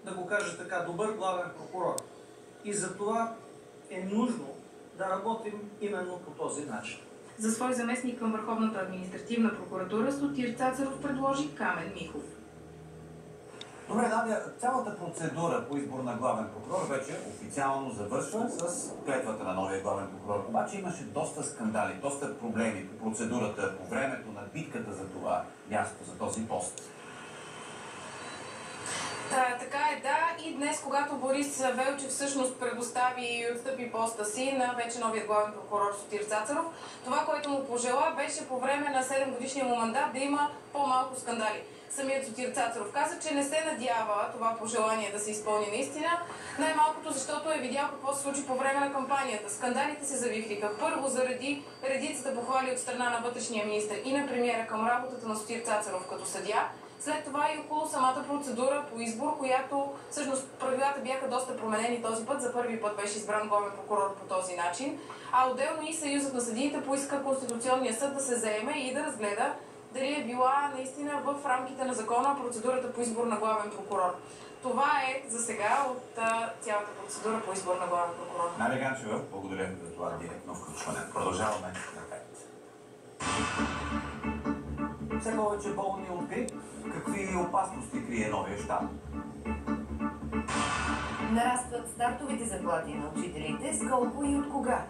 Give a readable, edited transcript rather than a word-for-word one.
да го кажа така, добър главен прокурор. И за това е нужно да работим именно по този начин. За свой заместник към Върховната административна прокуратура Сотир Цацаров предложи Камен Михов. Добре, Надя, цялата процедура по избор на главен прокурор вече официално завършва с клетвата на новия главен прокурор. Обаче имаше доста скандали, доста проблеми по процедурата, по времето на битката за това място, за този пост. Така е, да. И днес, когато Борис Велчев всъщност предостави и отстъпи поста си на вече новият главен прокурор Сотир Цацаров, това, което му пожела, беше по време на 7-годишния му мандат да има по-малко скандали. Самият Сотир Цацаров каза, че не се надява това пожелание да се изпълни наистина, най-малкото защото е видял какво се случи по време на кампанията. Скандалите се завихриха. Първо заради редицата похвали от страна на вътрешния министър и на премиера към работата на Сотир Цацаров като съдия. След това и около самата процедура по избор, която всъщност правилата бяха доста променени този път. За първи път беше избран главен прокурор по този начин. А отделно и Съюзът на съдиите поиска Конституционния съд да се заеме и да разгледа дали е била наистина в рамките на закона процедурата по избор на главен прокурор. Това е за сега от цялата процедура по избор на главен прокурор. Надя Ганчева, благодаря за това директно включване. Продължаваме напред. Все повече болни от грип. Какви опасности крие новия щаб? Нарастват стартовите заплати на учителите, с колко и от кога?